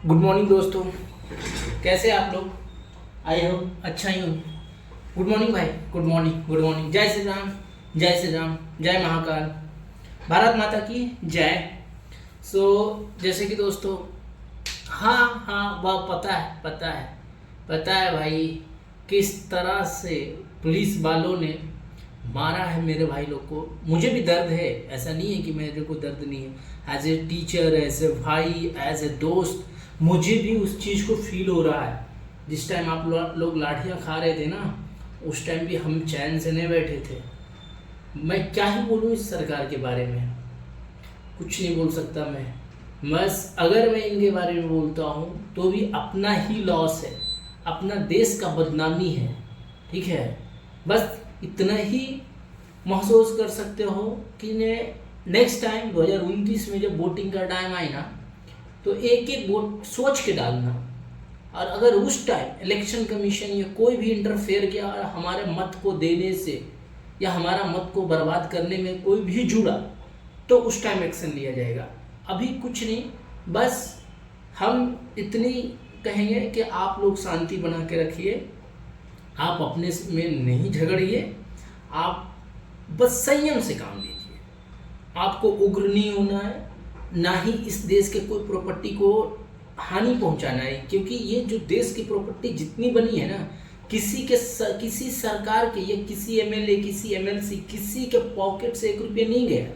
Good morning दोस्तों, कैसे आप लोग? आई हो अच्छा ही हूँ। गुड मॉर्निंग भाई, गुड मॉर्निंग, गुड मॉर्निंग। जय श्री राम, जय श्री राम, जय महाकाल, भारत माता की जय। जैसे कि दोस्तों, हाँ हाँ वह पता है भाई, किस तरह से पुलिस वालों ने मारा है मेरे भाई लोग को। मुझे भी दर्द है, ऐसा नहीं है कि मेरे को दर्द नहीं है। As a teacher, as a भाई, एज ए दोस्त, मुझे भी उस चीज़ को फील हो रहा है। जिस टाइम आप लोग लाठियाँ खा रहे थे ना, उस टाइम भी हम चैन से नहीं बैठे थे। मैं क्या ही बोलूँ इस सरकार के बारे में, कुछ नहीं बोल सकता मैं। बस अगर मैं इनके बारे में बोलता हूँ तो भी अपना ही लॉस है, अपना देश का बदनामी है। ठीक है, बस इतना ही महसूस कर सकते हो कि नेक्स्ट टाइम 2029 में जब वोटिंग का टाइम आए ना, तो एक एक वोट सोच के डालना। और अगर उस टाइम इलेक्शन कमीशन या कोई भी इंटरफेयर किया और हमारे मत को देने से या हमारा मत को बर्बाद करने में कोई भी जुड़ा, तो उस टाइम एक्शन लिया जाएगा। अभी कुछ नहीं, बस हम इतनी कहेंगे कि आप लोग शांति बना के रखिए, आप अपने में नहीं झगड़िए, आप बस संयम से काम लीजिए। आपको उग्र नहीं होना है, ना ही इस देश के कोई प्रॉपर्टी को हानि पहुंचाना है। क्योंकि ये जो देश की प्रॉपर्टी जितनी बनी है ना, किसी सरकार के या किसी एमएलए, किसी एमएलसी, किसी के पॉकेट से 1 रुपया नहीं गया,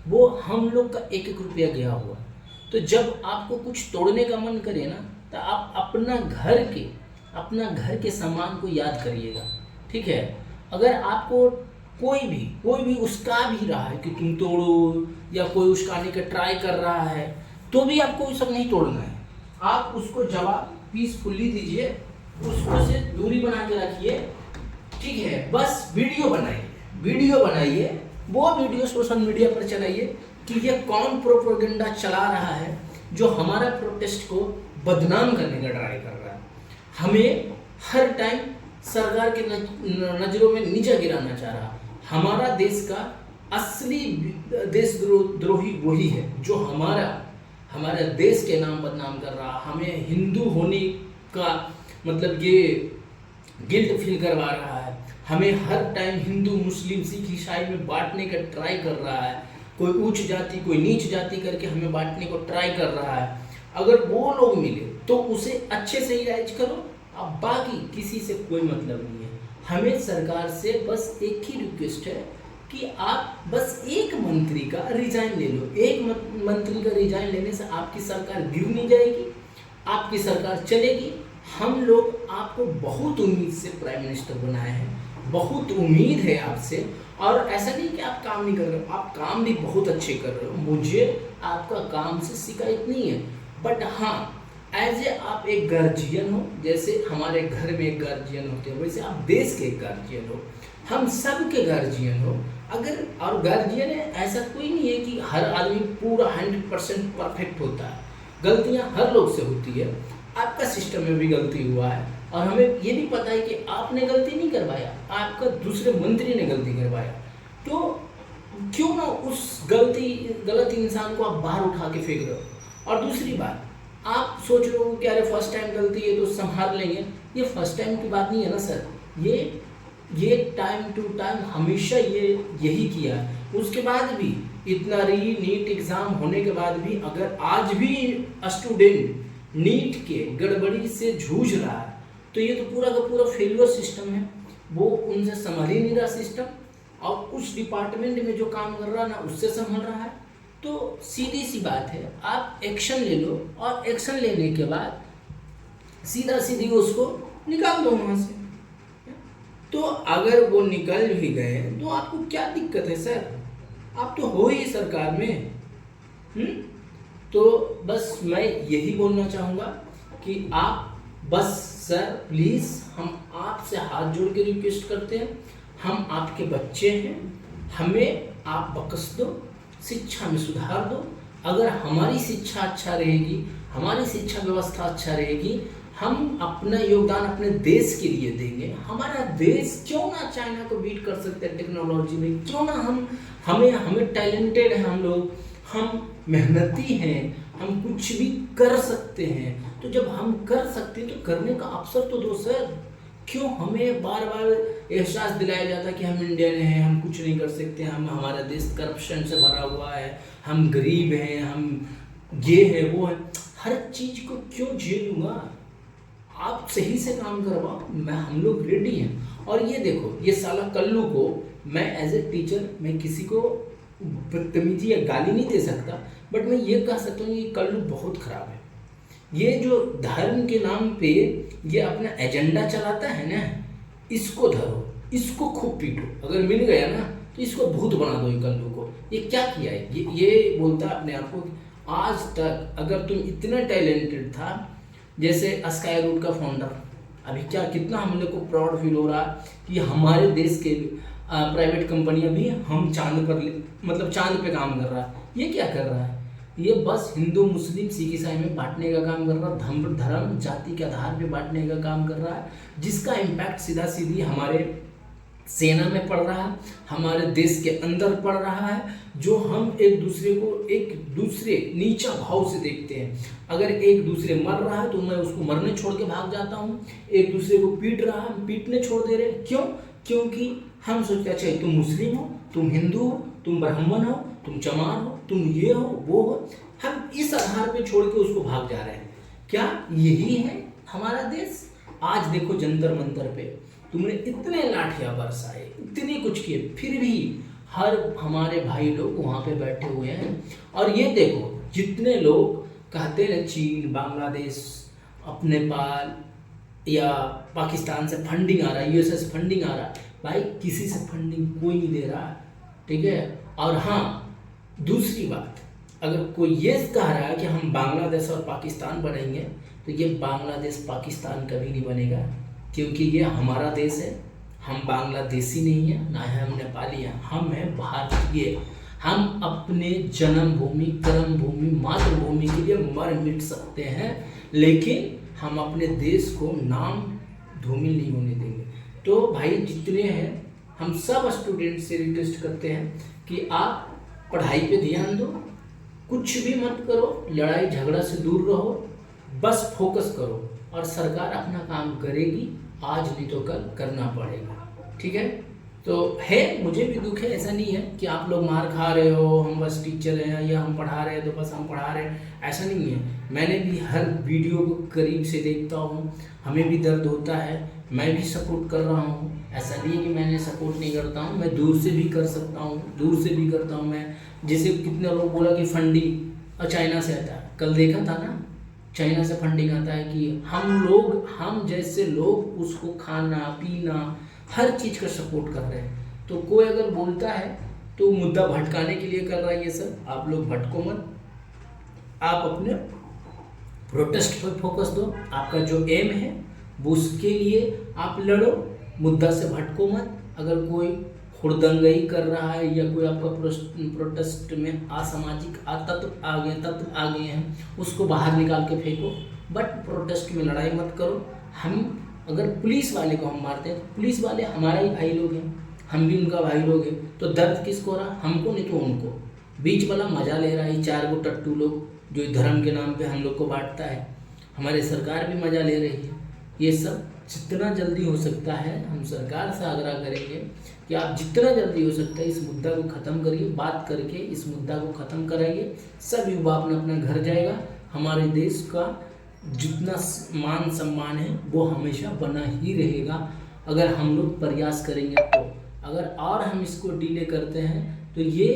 वो हम लोग का 1-1 रुपया गया हुआ। तो जब आपको कुछ तोड़ने का मन करे ना, तो आप अपना घर के सामान को याद करिएगा। ठीक है, अगर आपको कोई भी उस्का भी रहा है कि तुम तोड़ो, या कोई उस्काने का ट्राई कर रहा है, तो भी आपको वो सब नहीं तोड़ना है। आप उसको जवाब पीसफुली दीजिए, उसको से दूरी बना के रखिए। ठीक है, बस वीडियो बनाइए, वो वीडियो सोशल मीडिया पर चलाइए कि ये कौन प्रोपेगेंडा चला रहा है जो हमारा प्रोटेस्ट को बदनाम करने का ट्राई कर रहा है, हमें हर टाइम सरकार के नज़रों में नीचे गिराना चाह रहा है। हमारा देश का असली देशद्रोही वही है जो हमारे देश के नाम बदनाम कर रहा, हमें हिंदू होने का मतलब ये गिल्ट फील करवा रहा है, हमें हर टाइम हिंदू, मुस्लिम, सिख, ईसाई में बांटने का ट्राई कर रहा है। कोई उच्च जाति, कोई नीच जाति करके हमें बांटने को ट्राई कर रहा है। अगर वो लोग मिले तो उसे अच्छे से इलाज करो, अब बाकी किसी से कोई मतलब नहीं है। हमें सरकार से बस एक ही रिक्वेस्ट है कि आप बस एक मंत्री का रिजाइन ले लो। एक मंत्री का रिजाइन लेने से आपकी सरकार गिर नहीं जाएगी, आपकी सरकार चलेगी। हम लोग आपको बहुत उम्मीद से प्राइम मिनिस्टर बनाए हैं, बहुत उम्मीद है आपसे। और ऐसा नहीं कि आप काम नहीं कर रहे हो, आप काम भी बहुत अच्छे कर रहे हो, मुझे आपका काम से शिकायत नहीं है। बट हाँ, एज ए आप एक गार्जियन हो, जैसे हमारे घर में एक गार्जियन होते हैं, वैसे आप देश के एक गार्जियन हो, हम सब के गार्जियन हो। अगर और गार्जियन है, ऐसा कोई नहीं है कि हर आदमी पूरा 100% परफेक्ट होता है, गलतियां हर लोग से होती है। आपका सिस्टम में भी गलती हुआ है, और हमें ये भी पता है कि आपने गलती नहीं करवाया, आपका दूसरे मंत्री ने गलती करवाया। तो क्यों ना उस गलत इंसान को आप बाहर उठा के फेंक रहे हो। और दूसरी बात, आप सोच रहे हो कि अरे फर्स्ट टाइम गलती है तो संभाल लेंगे, ये फर्स्ट टाइम की बात नहीं है ना सर। ये टाइम टू टाइम हमेशा यही किया है। उसके बाद भी इतना नीट एग्जाम होने के बाद भी अगर आज भी स्टूडेंट नीट के गड़बड़ी से जूझ रहा है, तो ये तो पूरा का पूरा फेलियर सिस्टम है। वो उनसे संभल ही नहीं रहा सिस्टम, और उस डिपार्टमेंट में जो काम कर रहा है ना, उससे संभल रहा है। तो सीधी सी बात है, आप एक्शन ले लो, और एक्शन लेने के बाद सीधी उसको निकाल दो वहाँ से। तो अगर वो निकल भी गए तो आपको क्या दिक्कत है सर, आप तो हो ही सरकार में। तो बस मैं यही बोलना चाहूँगा कि आप बस सर प्लीज़, हम आपसे हाथ जोड़ के रिक्वेस्ट करते हैं, हम आपके बच्चे हैं, हमें आप बख्श दो, शिक्षा में सुधार दो। अगर हमारी शिक्षा अच्छा रहेगी, हमारी शिक्षा व्यवस्था अच्छा रहेगी, हम अपना योगदान अपने देश के लिए देंगे। हमारा देश क्यों ना चाइना को बीट कर सकते हैं टेक्नोलॉजी में, क्यों ना हमें टैलेंटेड हैं हम लोग, हम मेहनती हैं, हम कुछ भी कर सकते हैं। तो जब हम कर सकते हैं तो करने का अवसर तो दो सर। क्यों हमें बार बार एहसास दिलाया जाता है कि हम इंडियन हैं, हम कुछ नहीं कर सकते, हम हमारा देश करप्शन से भरा हुआ है, हम गरीब हैं, हम ये है वो है। हर चीज को क्यों झेलूंगा? आप सही से काम करवाओ, हम लोग रेडी हैं। और ये देखो, ये साला कल्लू को मैं एज ए टीचर मैं किसी को बदतमीजी या गाली नहीं दे सकता, बट मैं ये कह सकता हूँ कि कल्लू बहुत खराब है। ये जो धर्म के नाम पे ये अपना एजेंडा चलाता है ना, इसको धरो, इसको खूब पीटो। अगर मिल गया ना तो इसको भूत बना दो। ये कल्लू को ये क्या किया है? ये बोलता है अपने आप को, आज तक अगर तुम इतना टैलेंटेड था, जैसे स्काई रूट का फाउंडर, अभी क्या कितना हम लोग को प्राउड फील हो रहा है कि हमारे देश के प्राइवेट कंपनियां भी हम चांद पर मतलब चांद पे काम कर रहा है। ये क्या कर रहा है? ये बस हिंदू मुस्लिम सिख ईसाई में बांटने का काम कर रहा है, धर्म जाति के आधार पे बांटने का काम कर रहा है, जिसका इम्पैक्ट सीधा सीधी हमारे सेना में पड़ रहा है, हमारे देश के अंदर पड़ रहा है। जो हम एक दूसरे को एक दूसरे नीचा भाव से देखते हैं। अगर एक दूसरे मर रहा है तो मैं उसको मरने छोड़ के भाग जाता हूँ, एक दूसरे को पीट रहा है हम पीटने छोड़ दे रहे हैं। क्यों? क्योंकि हम सोचते हैं चाहे तुम मुस्लिम हो, तुम हिंदू हो, तुम ब्राह्मण हो, तुम चमार हो, तुम ये हो वो हो, हम इस आधार पे छोड़ के उसको भाग जा रहे हैं। क्या यही है हमारा देश? आज देखो जंतर मंतर पे तुमने इतने लाठियां बरसाए, इतने कुछ किए, फिर भी हर हमारे भाई लोग वहां पे बैठे हुए हैं। और ये देखो जितने लोग कहते हैं चीन, बांग्लादेश, अपने नेपाल या पाकिस्तान से फंडिंग आ रहा है, यूएसए से फंडिंग आ रहा है, भाई किसी से फंडिंग कोई नहीं दे रहा, ठीक है। और हाँ, दूसरी बात, अगर कोई ये कह रहा है कि हम बांग्लादेश और पाकिस्तान बनेंगे, तो ये बांग्लादेश पाकिस्तान कभी नहीं बनेगा, क्योंकि ये हमारा देश है। हम बांग्लादेशी नहीं है, ना है हम नेपाली हैं, हम हैं भारतीय। हम अपने जन्मभूमि, कर्मभूमि, मातृभूमि के लिए मर मिट सकते हैं, लेकिन हम अपने देश को नाम धूमिल नहीं होने देंगे। तो भाई जितने हैं, हम सब स्टूडेंट से रिक्वेस्ट करते हैं कि आप पढ़ाई पे ध्यान दो, कुछ भी मत करो, लड़ाई झगड़ा से दूर रहो, बस फोकस करो, और सरकार अपना काम करेगी, आज नहीं तो कल करना पड़ेगा, ठीक है। तो है, मुझे भी दुख है, ऐसा नहीं है कि आप लोग मार खा रहे हो, हम बस टीचर हैं या हम पढ़ा रहे हैं तो बस हम पढ़ा रहे हैं, ऐसा नहीं है। मैंने भी हर वीडियो को करीब से देखता हूँ, हमें भी दर्द होता है, मैं भी सपोर्ट कर रहा हूँ। ऐसा नहीं है कि मैंने सपोर्ट नहीं करता हूँ, मैं दूर से भी कर सकता हूँ, दूर से भी करता हूँ मैं। जैसे कितने लोग बोला कि फंडिंग और चाइना से आता है, कल देखा था ना, चाइना से फंडिंग आता है कि हम जैसे लोग उसको खाना पीना हर चीज़ का सपोर्ट कर रहे हैं। तो कोई अगर बोलता है तो मुद्दा भटकाने के लिए कर रहा है ये सब। आप लोग भटको मत, आप अपने प्रोटेस्ट पर फोकस दो, आपका जो एम है वो उसके लिए आप लड़ो, मुद्दा से भटको मत। अगर कोई हुड़दंगई कर रहा है या कोई आपका प्रोटेस्ट में असामाजिक तत्व आ गए हैं, उसको बाहर निकाल के फेंको, बट प्रोटेस्ट में लड़ाई मत करो। हम अगर पुलिस वाले को हम मारते हैं तो पुलिस वाले हमारा ही भाई लोग हैं, हम भी उनका भाई लोग हैं, तो दर्द किसको हो रहा? हमको नहीं तो उनको। बीच वाला मजा ले रहा है, 4 गो टट्टू लोग जो धर्म के नाम पे हम लोग को बांटता है, हमारी सरकार भी मजा ले रही है। ये सब जितना जल्दी हो सकता है हम सरकार से आग्रह करेंगे कि आप जितना जल्दी हो सकता है इस मुद्दा को ख़त्म करिए, बात करके इस मुद्दा को ख़त्म कराइए। सब युवा अपना अपना घर जाएगा, हमारे देश का जितना मान सम्मान है वो हमेशा बना ही रहेगा, अगर हम लोग प्रयास करेंगे तो। अगर और हम इसको डिले करते हैं तो ये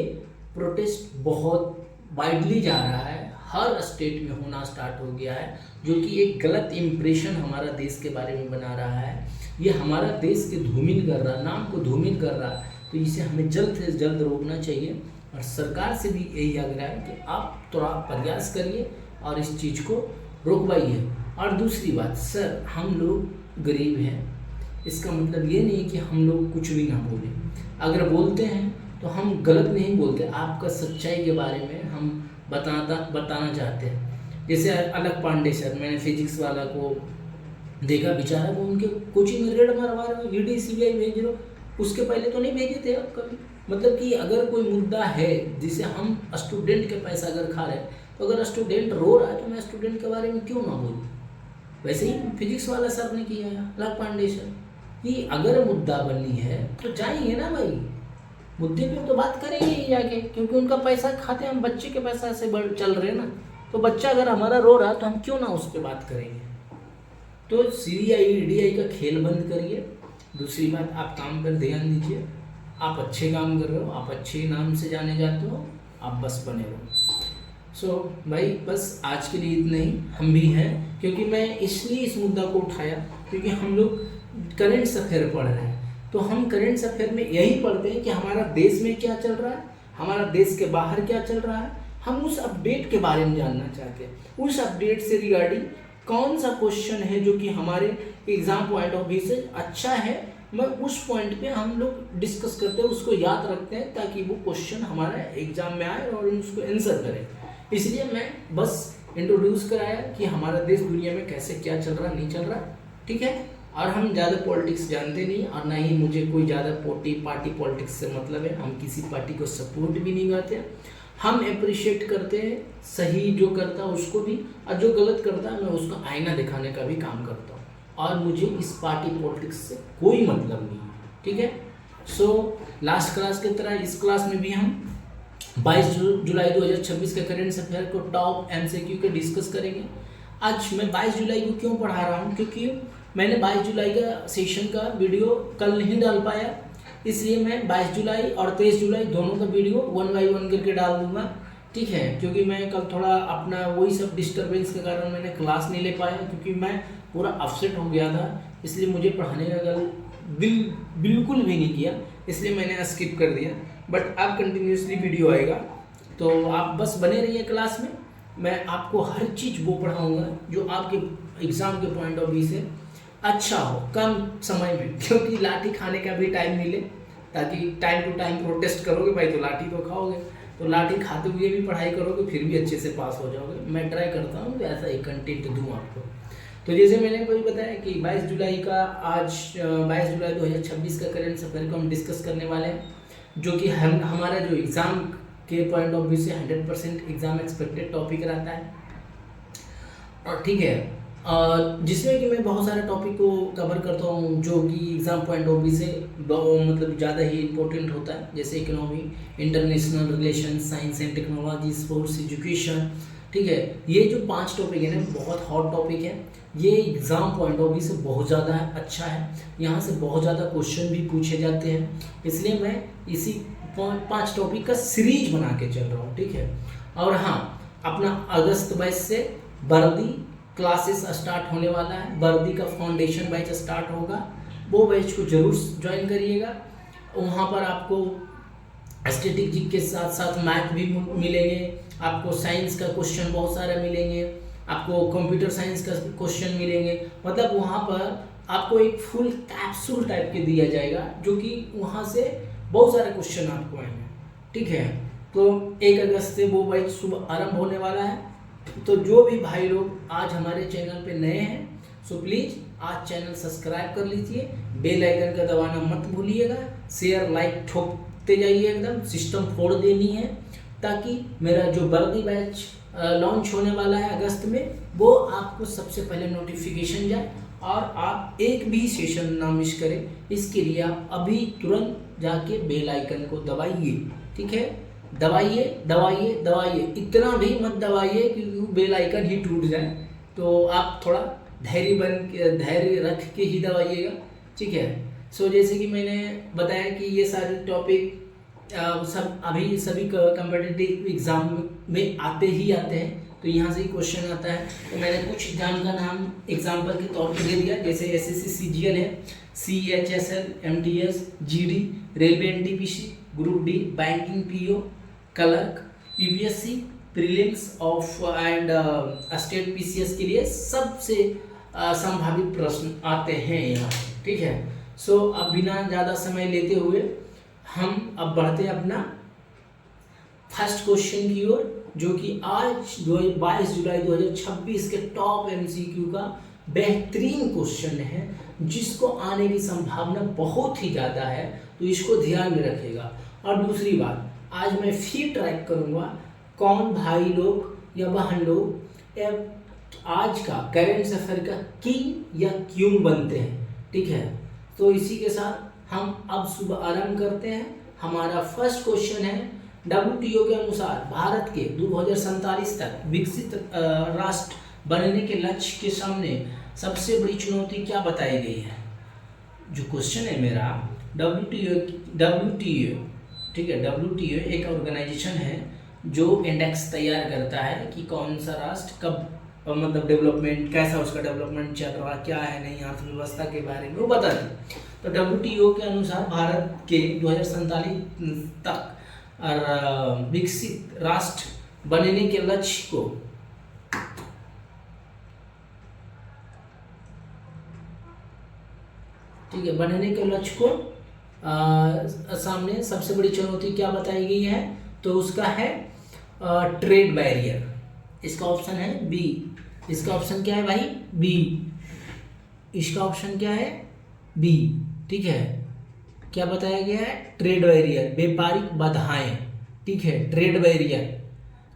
प्रोटेस्ट बहुत वाइडली जा रहा है, हर स्टेट में होना स्टार्ट हो गया है, जो कि एक गलत इम्प्रेशन हमारा देश के बारे में बना रहा है। ये हमारा देश के धूमिल कर रहा है, नाम को धूमिल कर रहा है। तो इसे हमें जल्द से जल्द रोकना चाहिए, और सरकार से भी यही आग्रह है कि आप थोड़ा प्रयास करिए और इस चीज़ को रोकवाइए। और दूसरी बात, सर हम लोग गरीब हैं, इसका मतलब ये नहीं कि हम लोग कुछ भी ना बोलें। अगर बोलते हैं तो हम गलत नहीं बोलते, आपका सच्चाई के बारे में हम बताना चाहते हैं। जैसे अलग पांडे सर, मैंने फिजिक्स वाला को देखा, बेचारा वो उनके कोचिंग में रेड मारवा रहे हो, ईडी सीबीआई भेज रहे हो, उसके पहले तो नहीं भेजे थे आप कभी। मतलब कि अगर कोई मुद्दा है जिसे हम स्टूडेंट के पैसा अगर खा रहे हैं तो अगर स्टूडेंट रो रहा है तो मैं स्टूडेंट के बारे में क्यों ना बोलूँ। वैसे ही फिजिक्स वाला सर ने किया है, अलग पांडे सर, कि अगर मुद्दा बननी है तो जाएंगे ना भाई, मुद्दे पे तो बात करेंगे ही जाके, क्योंकि उनका पैसा खाते हैं हम, बच्चे के पैसा से चल रहे हैं ना। तो बच्चा अगर हमारा रो रहा तो हम क्यों ना उस पर बात करेंगे। तो CIDI का खेल बंद करिए। दूसरी बात, आप काम पर ध्यान दीजिए। आप अच्छे काम कर रहे हो, आप अच्छे नाम से जाने जाते हो, आप बस बने रहो। भाई बस आज के लिए इतना ही, हम भी हैं, क्योंकि मैं इसलिए इस मुद्दा को उठाया क्योंकि हम लोग करेंट अफेयर पढ़ रहे हैं। तो हम करेंट अफेयर में यही पढ़ते हैं कि हमारा देश में क्या चल रहा है, हमारा देश के बाहर क्या चल रहा है, हम उस अपडेट के बारे में जानना चाहते हैं। उस अपडेट से रिगार्डिंग कौन सा क्वेश्चन है जो कि हमारे एग्जाम पॉइंट ऑफ व्यू से अच्छा है, मैं उस पॉइंट पे हम लोग डिस्कस करते हैं, उसको याद रखते हैं, ताकि वो क्वेश्चन हमारा एग्जाम में आए और उसको आंसर करें। इसलिए मैं बस इंट्रोड्यूस कराया कि हमारा देश दुनिया में कैसे क्या चल रहा नहीं चल रहा, ठीक है। और हम ज़्यादा पॉलिटिक्स जानते नहीं, और ना ही मुझे कोई ज़्यादा पार्टी पॉलिटिक्स से मतलब है। हम किसी पार्टी को सपोर्ट भी नहीं करते, हम अप्रिशिएट करते हैं सही जो करता है उसको भी, और जो गलत करता है मैं उसको आईना दिखाने का भी काम करता हूँ। और मुझे इस पार्टी पॉलिटिक्स से कोई मतलब नहीं है, ठीक है। लास्ट क्लास की तरह इस क्लास में भी हम 22 जुलाई 2026 के करेंट अफेयर को टॉप MCQ के डिस्कस करेंगे। आज मैं 22 जुलाई को क्यों पढ़ा रहा हूँ, क्योंकि मैंने 22 जुलाई का सेशन का वीडियो कल नहीं डाल पाया, इसलिए मैं 22 जुलाई और 23 जुलाई दोनों का वीडियो 1 by 1 करके डाल दूंगा, ठीक है। क्योंकि मैं कल थोड़ा अपना वही सब डिस्टर्बेंस के कारण मैंने क्लास नहीं ले पाया, क्योंकि मैं पूरा अपसेट हो गया था, इसलिए मुझे पढ़ाने का कल बिल्कुल भी नहीं किया, इसलिए मैंने स्किप कर दिया। बट अब कंटिन्यूसली वीडियो आएगा, तो आप बस बने रहिए क्लास में। मैं आपको हर चीज़ वो पढ़ाऊँगा जो आपके एग्ज़ाम के पॉइंट ऑफ व्यू से अच्छा हो, कम समय में, क्योंकि लाठी खाने का भी टाइम मिले, ताकि टाइम टू टाइम प्रोटेस्ट करोगे भाई तो लाठी तो खाओगे, तो लाठी खाते हुए भी पढ़ाई करोगे फिर भी अच्छे से पास हो जाओगे। मैं ट्राई करता हूँ कि ऐसा एक कंटेंट दूँ आपको। तो जैसे मैंने कोई बताया कि 22 जुलाई का आज 22 जुलाई 2026 का करेंट अफेयर को हम डिस्कस करने वाले हैं, जो कि हमारा जो एग्ज़ाम के पॉइंट ऑफ व्यू से 100% एग्ज़ाम एक्सपेक्टेड टॉपिक रहता है, और ठीक है, जिसमें कि मैं बहुत सारे टॉपिक को कवर करता हूँ जो कि एग्ज़ाम पॉइंट ऑफ व्यू से मतलब ज़्यादा ही इम्पोर्टेंट होता है, जैसे economy, international relation, science and technology, sports, education, ठीक है। ये जो 5 टॉपिक है ना, बहुत हॉट टॉपिक है, ये एग्ज़ाम पॉइंट ऑफ व्यू से बहुत ज़्यादा अच्छा है, यहाँ से बहुत ज़्यादा क्वेश्चन भी पूछे जाते हैं, इसलिए मैं इसी 5 टॉपिक का सीरीज बना के चल रहा हूँ, ठीक है। और हाँ, अपना अगस्त 22 से वर्दी क्लासेस स्टार्ट होने वाला है, वर्दी का फाउंडेशन बैच स्टार्ट होगा, वो बैच को जरूर ज्वाइन करिएगा। वहाँ पर आपको स्टैटिस्टिक्स के साथ साथ मैथ भी मिलेंगे, आपको साइंस का क्वेश्चन बहुत सारे मिलेंगे, आपको कंप्यूटर साइंस का क्वेश्चन मिलेंगे, मतलब वहाँ पर आपको एक फुल कैप्सूल टाइप के दिया जाएगा, जो कि वहाँ से बहुत सारे क्वेश्चन आपको आएंगे, ठीक है। तो 1 अगस्त से वो बैच सुबह आरंभ होने वाला है। तो जो भी भाई लोग आज हमारे चैनल पे नए हैं, सो प्लीज़ आज चैनल सब्सक्राइब कर लीजिए, बेल आइकन का दबाना मत भूलिएगा, शेयर लाइक ठोकते जाइए, एकदम सिस्टम फोड़ देनी है, ताकि मेरा जो वर्दी बैच लॉन्च होने वाला है अगस्त में, वो आपको सबसे पहले नोटिफिकेशन जाए और आप एक भी सेशन ना मिस करें। इसके लिए आप अभी तुरंत जाके बेल आइकन को दबाइए, ठीक है। दबाइए दबाइए दबाइए, इतना भी मत दबाइए कि बेल आइकन ही टूट जाए, तो आप थोड़ा धैर्य रख के ही दबाइएगा, ठीक है। सो जैसे कि मैंने बताया कि ये सारे टॉपिक सब अभी सभी कम्पिटिटिव एग्ज़ाम में आते हैं, तो यहाँ से ही क्वेश्चन आता है। तो मैंने कुछ एग्जाम का नाम एग्जाम्पल के तौर पर दे दिया, जैसे SSC CGL है, CHSL, MTS, GD, railway NTPC, group D, banking PO, clerk, UPSC, prelims of and state PCS के लिए सबसे संभावित प्रश्न आते हैं यहाँ, ठीक है। सो अब बिना ज़्यादा समय लेते हुए हम अब बढ़ते हैं अपना फर्स्ट क्वेश्चन की ओर, जो कि आज 22 जुलाई 2026 के टॉप MCQ का बेहतरीन क्वेश्चन है, जिसको आने की संभावना बहुत ही ज़्यादा है, तो इसको ध्यान में रखिएगा। और दूसरी बात, आज मैं फिर ट्रैक करूँगा कौन भाई लोग या बहन लोग आज का करेंट अफेयर का किंग या क्यून बनते हैं। ठीक है, तो इसी के साथ हम अब सुबह आरंभ करते हैं। हमारा फर्स्ट क्वेश्चन है, WTO के अनुसार भारत के 2047 तक विकसित राष्ट्र बनने के लक्ष्य के सामने सबसे बड़ी चुनौती क्या बताई गई है। जो क्वेश्चन है मेरा, WTO ठीक है, WTO एक ऑर्गेनाइजेशन है जो इंडेक्स तैयार करता है कि कौन सा राष्ट्र कब मतलब डेवलपमेंट कैसा, उसका डेवलपमेंट चल रहा क्या है नहीं, अर्थव्यवस्था के बारे में वो बताते हैं। तो WTO के अनुसार भारत के 2047 तक विकसित राष्ट्र बनने के लक्ष्य को ठीक है, बनने के लक्ष्य को सामने सबसे बड़ी चुनौती क्या बताई गई है, तो उसका है ट्रेड बैरियर। इसका ऑप्शन है बी। इसका ऑप्शन क्या है भाई, बी। इसका ऑप्शन क्या है, बी। ठीक है, क्या बताया गया है, ट्रेड बैरियर, व्यापारिक बाधाएं। ठीक है, ट्रेड बैरियर।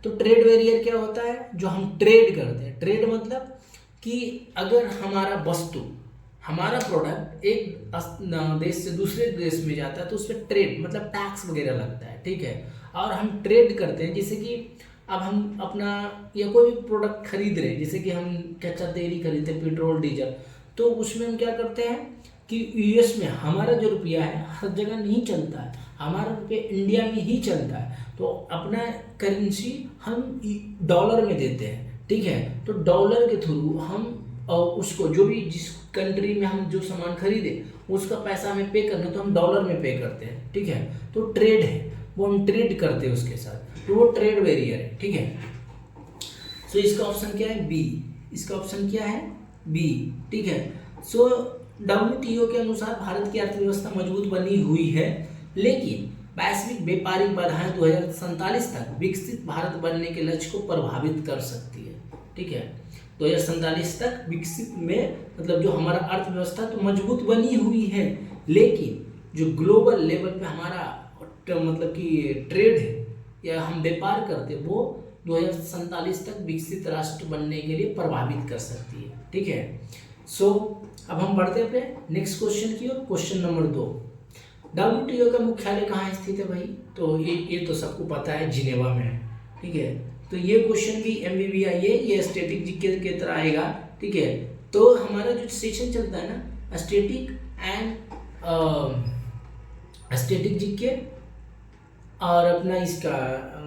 तो ट्रेड बैरियर क्या होता है, जो हम ट्रेड करते हैं। ट्रेड मतलब कि अगर हमारा वस्तु, हमारा प्रोडक्ट एक देश से दूसरे देश में जाता है तो उस पर ट्रेड मतलब टैक्स वगैरह लगता है। ठीक है, और हम ट्रेड करते हैं, जैसे कि अब हम अपना या कोई भी प्रोडक्ट खरीद रहे हैं, जैसे कि हम कच्चा तेल ही खरीदते हैं, पेट्रोल डीजल, तो उसमें हम क्या करते हैं कि यूएस में हमारा जो रुपया है हर जगह नहीं चलता है, हमारा रुपया इंडिया में ही चलता है। तो अपना करेंसी हम डॉलर में देते हैं। ठीक है, तो डॉलर के थ्रू हम उसको जो भी जिस कंट्री में हम जो सामान खरीदे उसका पैसा हमें पे करना, तो हम डॉलर में पे करते हैं। ठीक है, तो ट्रेड है, वो हम ट्रेड करते हैं उसके साथ, तो वो ट्रेड बैरियर है। ठीक है, सो इसका ऑप्शन क्या है, बी। इसका ऑप्शन क्या है, बी। ठीक है, सो WTO के अनुसार भारत की अर्थव्यवस्था मजबूत बनी हुई है, लेकिन वैश्विक व्यापारिक बाधाएं 2047 तक विकसित भारत बनने के लक्ष्य को प्रभावित कर सकती है। ठीक है, 2047 तक विकसित में मतलब जो हमारा अर्थव्यवस्था तो मजबूत बनी हुई है, लेकिन जो ग्लोबल लेवल पे हमारा मतलब कि ट्रेड है या हम व्यापार करते हैं, वो 2047 तक विकसित राष्ट्र बनने के लिए प्रभावित कर सकती है। ठीक है, सो अब हम बढ़ते हैं अपने नेक्स्ट क्वेश्चन की ओर। क्वेश्चन नंबर 2, WTO का मुख्यालय कहाँ स्थित है भाई, तो ये तो सबको पता है, जिनेवा में है। ठीक है, तो ये क्वेश्चन भी MBBI है, ये स्टैटिक जीके के तरह आएगा। ठीक है, तो हमारा जो सेशन चलता है ना, स्टैटिक जीके और अपना इसका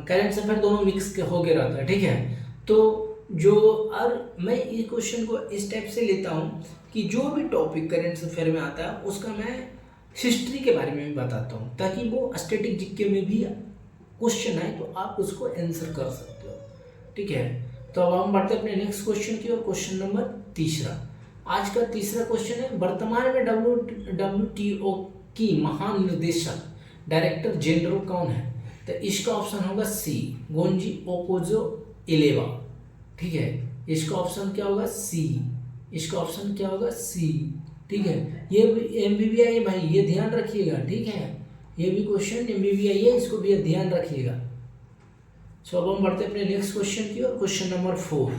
करेंट अफेयर दोनों मिक्स हो के रहता है। ठीक है, तो जो और मैं ये क्वेश्चन को इस टाइप से लेता हूँ कि जो भी टॉपिक करेंट अफेयर में आता है उसका मैं हिस्ट्री के बारे में भी बताता हूँ, ताकि वो स्टैटिक जीके में भी क्वेश्चन आए तो आप उसको आंसर कर सकते हो। ठीक है, तो अब हम बढ़ते हैं अपने नेक्स्ट क्वेश्चन की ओर। Question number 3। आज का तीसरा क्वेश्चन है, वर्तमान में WTO की महानिर्देशक डायरेक्टर जनरल कौन है, तो इसका ऑप्शन होगा सी, गोंजी ओकोजो इलेवा। ठीक है, इसका ऑप्शन क्या होगा, सी। इसका ऑप्शन क्या होगा, सी। ठीक है, ये MBBI है भाई, ये ध्यान रखिएगा। ठीक है, ये भी क्वेश्चन MBBI है, इसको भी ध्यान रखिएगा। सो अब हम बढ़ते हैं अपने नेक्स्ट क्वेश्चन की ओर। Question number 4,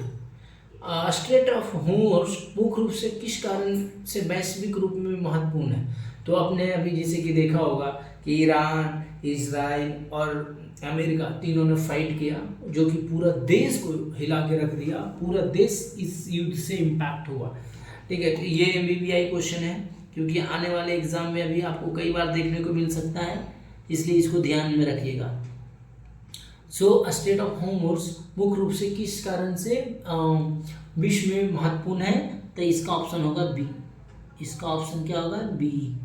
strait of Hormuz मुख्य रूप से किस कारण से वैश्विक रूप में महत्वपूर्ण है, तो आपने अभी जैसे कि देखा होगा कि ईरान, इजराइल और अमेरिका तीनों ने फाइट किया, जो कि पूरा देश को हिला के रख दिया, पूरा देश इस युद्ध से इम्पैक्ट हुआ। ठीक है, तो ये MBBI क्वेश्चन है, क्योंकि आने वाले एग्जाम में अभी आपको कई बार देखने को मिल सकता है, इसलिए इसको ध्यान में रखिएगा। सो स्टेट ऑफ हॉर्मुज मुख्य रूप से किस कारण से विश्व में महत्वपूर्ण है, तो इसका ऑप्शन होगा बी। इसका ऑप्शन क्या होगा, बी।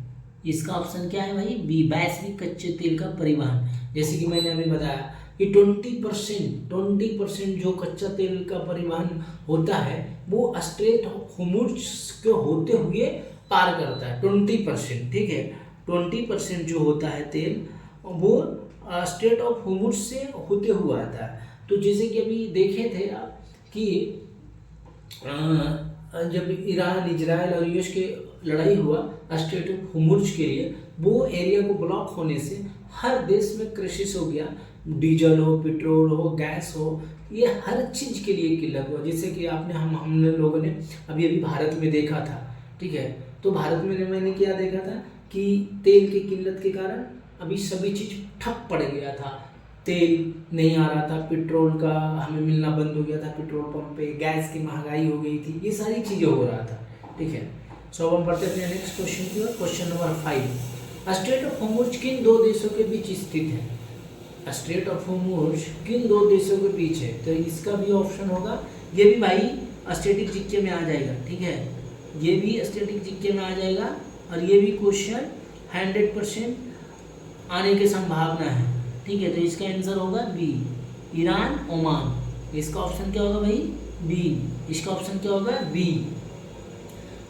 इसका ऑप्शन क्या है भाई, बी, वैश्विक कच्चे तेल का परिवहन। जैसे कि मैंने अभी बताया कि 20% जो कच्चा तेल का परिवहन होता है वो स्ट्रेट ऑफ हॉर्मुज के होते हुए पार करता है, 20%। ठीक है, 20% जो होता है तेल वो स्ट्रेट ऑफ हॉर्मुज से होते हुए आता है। तो जैसे कि अभी देखे थे आप कि जब ईरान, इजराइल और यूएस के लड़ाई हुआ स्ट्रेट ऑफ हॉर्मुज के लिए, वो एरिया को ब्लॉक होने से हर देश में क्राइसिस हो गया, डीजल हो, पेट्रोल हो, गैस हो, ये हर चीज़ के लिए किल्लत हुआ। जैसे कि आपने हम लोगों ने अभी अभी भारत में देखा था, ठीक है। तो भारत में मैंने क्या देखा था कि तेल की किल्लत के कारण अभी सभी चीज़ ठप पड़ गया था। तेल नहीं आ रहा था, पेट्रोल का हमें मिलना बंद हो गया था पेट्रोल पंप पे, गैस की महंगाई हो गई थी, ये सारी चीज़ें हो रहा था, ठीक है। सो अब हम पढ़ते हैं नेक्स्ट क्वेश्चन की ओर। Question number 5, strait of Hormuz किन दो देशों के बीच स्थित है? स्ट्रेट ऑफ होर्मुज किन दो देशों के बीच है? तो इसका भी ऑप्शन होगा, ये भी भाई स्टैटिक जीके में आ जाएगा, ठीक है, ये भी स्टैटिक जीके में आ जाएगा और ये भी क्वेश्चन 100% आने की संभावना है, ठीक है। तो इसका आंसर होगा बी, ईरान ओमान। इसका ऑप्शन क्या होगा भाई? बी। इसका ऑप्शन क्या होगा? बी।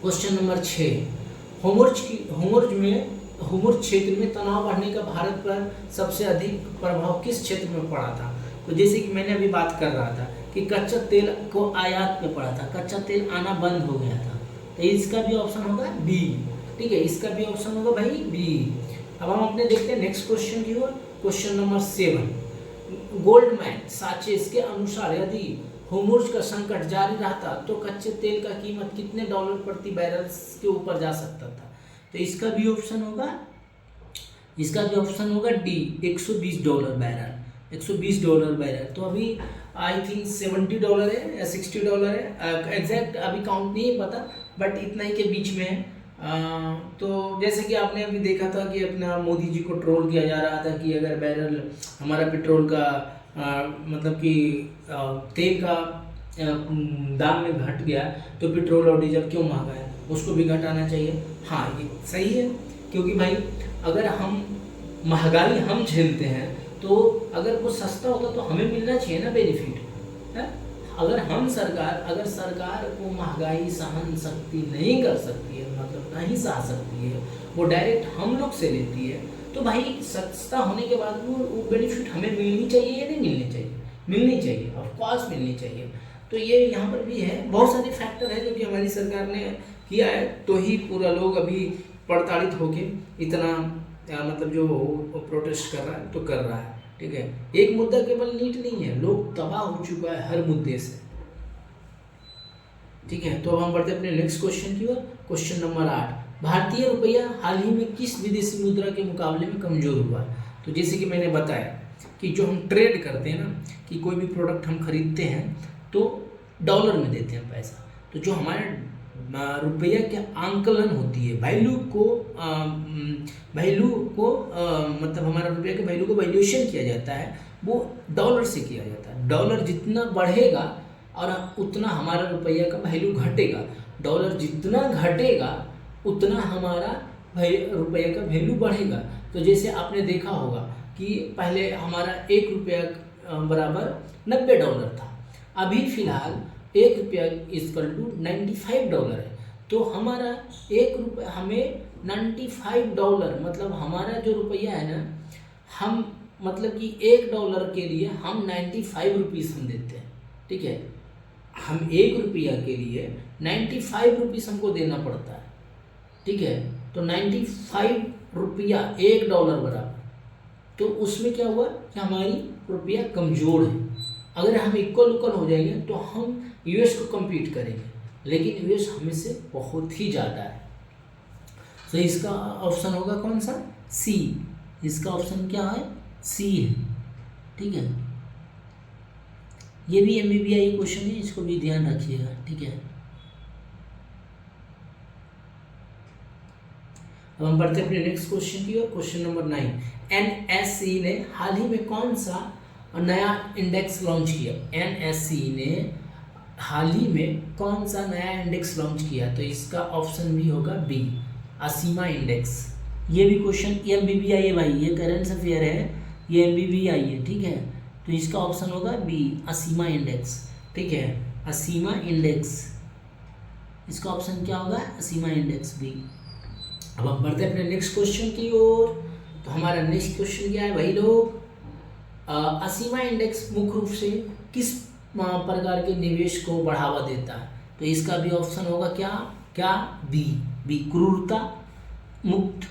क्वेश्चन नंबर 6, होर्मुज क्षेत्र में तनाव बढ़ने का भारत पर सबसे अधिक प्रभाव किस क्षेत्र में पड़ा था? तो जैसे कि मैंने अभी बात कर रहा था कि कच्चा तेल को आयात पे पड़ा था, कच्चा तेल आना बंद हो गया था, तो इसका भी ऑप्शन होगा बी, ठीक है। इसका भी ऑप्शन होगा भाई बी। अब हम अपने देखते हैं नेक्स्ट क्वेश्चन की ओर। क्वेश्चन नंबर 7, गोल्डमैन साचेस के अनुसार यदि होर्मुज का संकट जारी रहता तो कच्चे तेल का कीमत कितने डॉलर प्रति बैरल के ऊपर जा सकता था? तो इसका भी ऑप्शन होगा डी, $120 बैरल, $120 तो अभी आई थिंक $70 है या $60 है, एग्जैक्ट अभी काउंट नहीं है पता, बट इतना ही के बीच में है। तो जैसे कि आपने अभी देखा था कि अपना मोदी जी को ट्रोल किया जा रहा था कि अगर बैरल हमारा पेट्रोल का मतलब कि तेल का दाम में घट गया तो पेट्रोल और डीजल क्यों महंगा है, उसको भी घटाना चाहिए। हाँ, ये सही है, क्योंकि भाई अगर हम महंगाई हम झेलते हैं तो अगर कुछ सस्ता होता तो हमें मिलना चाहिए ना बेनिफिट है। अगर सरकार को महंगाई सहन शक्ति नहीं कर सकती है, मतलब नहीं सह सकती है, वो डायरेक्ट हम लोग से लेती है, तो भाई सस्ता होने के बाद वो बेनिफिट हमें मिलनी चाहिए या नहीं मिलनी चाहिए? मिलनी चाहिए, ऑफ कोर्स मिलनी चाहिए। तो ये यहाँ पर भी है, बहुत सारे फैक्टर है जो कि हमारी सरकार ने किया है, तो ही पूरा लोग अभी प्रताड़ित होके इतना मतलब जो प्रोटेस्ट कर रहा है तो कर रहा है, ठीक है। एक मुद्दा केवल नीट नहीं है, लोग तबाह हो चुका है हर मुद्दे से, ठीक है। तो अब हम बढ़ते अपने नेक्स्ट क्वेश्चन की ओर। क्वेश्चन नंबर 8, भारतीय रुपया हाल ही में किस विदेशी मुद्रा के मुकाबले में कमजोर हुआ? तो जैसे कि मैंने बताया कि जो हम ट्रेड करते हैं ना, कि कोई भी प्रोडक्ट हम खरीदते हैं तो डॉलर में देते हैं पैसा, तो जो हमारे रुपया के आंकलन होती है, वैल्यू को मतलब हमारा रुपया के वैल्यू को वैल्यूएशन किया जाता है, वो डॉलर से किया जाता है। डॉलर जितना बढ़ेगा और उतना हमारा रुपया का वैल्यू घटेगा, डॉलर जितना घटेगा उतना हमारा रुपया का वैल्यू बढ़ेगा। तो जैसे आपने देखा होगा कि पहले हमारा 1 रुपया बराबर $90 था, अभी फिलहाल 1 रुपया इक्वल टू $95 है। तो हमारा 1 रुपया हमें $95, मतलब हमारा जो रुपया है ना, हम मतलब कि $1 के लिए हम 95 रुपीज़ हम देते हैं, ठीक है। हम 1 रुपया के लिए 95 रुपीज़ हमको देना पड़ता है, ठीक है। तो 95 रुपया $1 बराबर, तो उसमें क्या हुआ कि हमारी रुपया कमज़ोर है। अगर हम इक्वल हो जाएंगे तो हम यूएस को कम्पीट करेंगे, लेकिन यूएस हमें से बहुत ही ज़्यादा है। तो इसका ऑप्शन होगा कौन सा? सी। इसका ऑप्शन क्या है? सी है, ठीक है। ये भी MBBI क्वेश्चन है, इसको भी ध्यान रखिएगा, ठीक है। अब हम बढ़ते हैं अपने नेक्स्ट क्वेश्चन की ओर। क्वेश्चन नंबर 9, NSE ने हाल ही में कौन सा नया इंडेक्स लॉन्च किया? NSE ने हाल ही में कौन सा नया इंडेक्स लॉन्च किया? तो इसका ऑप्शन भी होगा बी, असीमा इंडेक्स। ये भी क्वेश्चन MBBI है भाई, ये करंट अफेयर है, ये MBBI है, ठीक है। तो इसका ऑप्शन होगा बी, असीमा इंडेक्स, ठीक है, असीमा इंडेक्स। इसका ऑप्शन क्या होगा? असीमा इंडेक्स, बी। अब हम बढ़ते हैं अपने नेक्स्ट क्वेश्चन की ओर। तो हमारा नेक्स्ट क्वेश्चन क्या है भाई लोग? असीमा इंडेक्स मुख्य रूप से किस प्रकार के निवेश को बढ़ावा देता है? तो इसका भी ऑप्शन होगा क्या? बी, क्रूरता मुक्त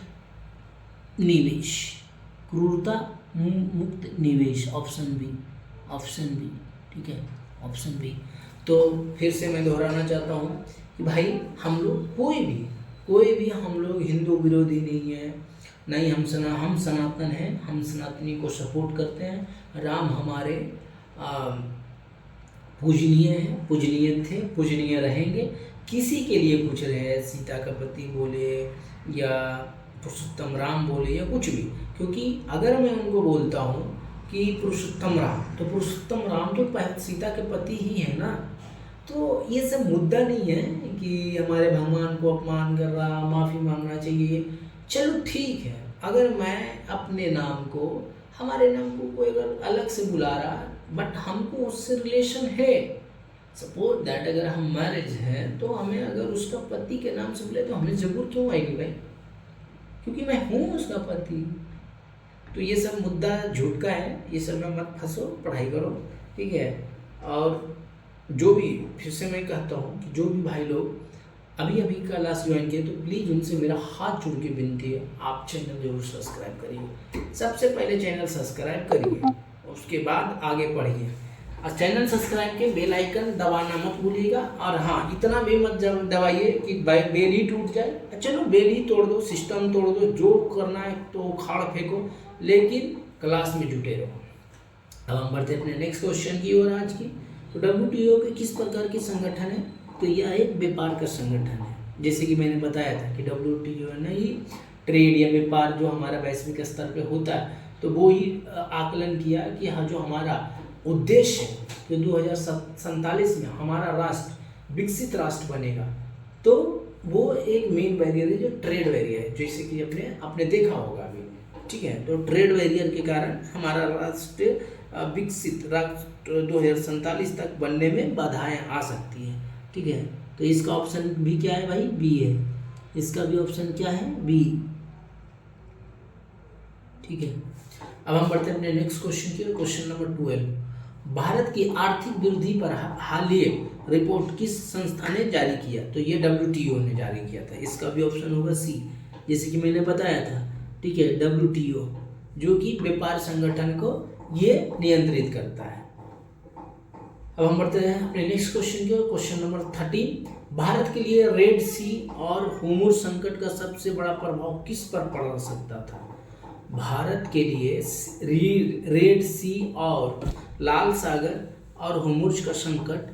निवेश, क्रूरता मुक्त निवेश, ऑप्शन बी, ठीक है, ऑप्शन बी। तो फिर से मैं दोहराना चाहता हूँ कि भाई हम लोग कोई भी हम लोग हिंदू विरोधी नहीं है, नहीं हम सनातन हैं, हम सनातनी को सपोर्ट करते हैं। राम हमारे पूजनीय हैं, पूजनीय थे, पूजनीय रहेंगे। किसी के लिए पूछ रहे हैं, सीता का पति बोले या पुरुषोत्तम राम बोले या कुछ भी, क्योंकि अगर मैं उनको बोलता हूँ कि पुरुषोत्तम राम, तो पुरुषोत्तम राम तो सीता के पति ही है ना। तो ये सब मुद्दा नहीं है कि हमारे भगवान को अपमान कर रहा, माफ़ी मांगना चाहिए। चलो ठीक है, अगर मैं अपने नाम को, हमारे नाम को कोई अगर अलग से बुला रहा, बट हमको उससे रिलेशन है, सपोज दैट अगर हम मैरिज हैं तो हमें अगर उसका पति के नाम से बुले तो हमें ज़रूर क्यों आएगी भाई, क्योंकि मैं हूँ उसका पति। तो ये सब मुद्दा झूठ का है, ये सब में मत फंसो, पढ़ाई करो, ठीक है। और जो भी, फिर से मैं कहता हूँ कि जो भी भाई लोग अभी क्लास ज्वाइन किए, तो प्लीज़ उनसे मेरा हाथ जोड़ के विनती है, आप चैनल जरूर सब्सक्राइब करिए। सबसे पहले चैनल सब्सक्राइब करिए, उसके बाद आगे पढ़िए। और चैनल सब्सक्राइब के बेल आइकन दबाना मत भूलिएगा। और हाँ, इतना भी मत दबाइए कि बेल ही टूट जाए। चलो बेल ही तोड़ दो, सिस्टम तोड़ दो, जो करना है तो उखाड़ फेंको, लेकिन क्लास में जुटे रहो। अब हम बढ़ते अपने नेक्स्ट क्वेश्चन की ओर आज की। तो WTO के किस प्रकार के संगठन है? तो यह एक व्यापार का संगठन है। जैसे कि मैंने बताया था कि WTO है ना, ये ट्रेड या व्यापार जो हमारा वैश्विक स्तर पे होता है, तो वो ही आकलन किया कि हाँ, जो हमारा उद्देश्य है जो 2047 में हमारा राष्ट्र विकसित राष्ट्र बनेगा, तो वो एक मेन बैरियर है जो ट्रेड बैरियर है, जैसे कि आपने देखा होगा अभी, ठीक है। तो ट्रेड बैरियर के कारण हमारा राष्ट्र विकसित राष्ट्र 2047 तक बनने में बाधाएं आ सकती हैं, ठीक है। तो इसका ऑप्शन भी क्या है भाई? बी है। इसका भी ऑप्शन क्या है? बी, ठीक है। अब हम बढ़ते हैं अपने नेक्स्ट क्वेश्चन की, क्वेश्चन नंबर 12। भारत की आर्थिक वृद्धि पर हालिया रिपोर्ट किस संस्था ने जारी किया? तो ये WTO ने जारी किया था। इसका भी ऑप्शन होगा सी, जैसे कि मैंने बताया था, ठीक है। WTO जो कि व्यापार संगठन को ये नियंत्रित करता है। अब हम बढ़ते हैं अपने नेक्स्ट क्वेश्चन की, क्वेश्चन नंबर 13। भारत के लिए रेड सी और होर्मुज संकट का सबसे बड़ा प्रभाव किस पर पड़ सकता था? भारत के लिए रेड सी और लाल सागर और होर्मुज का संकट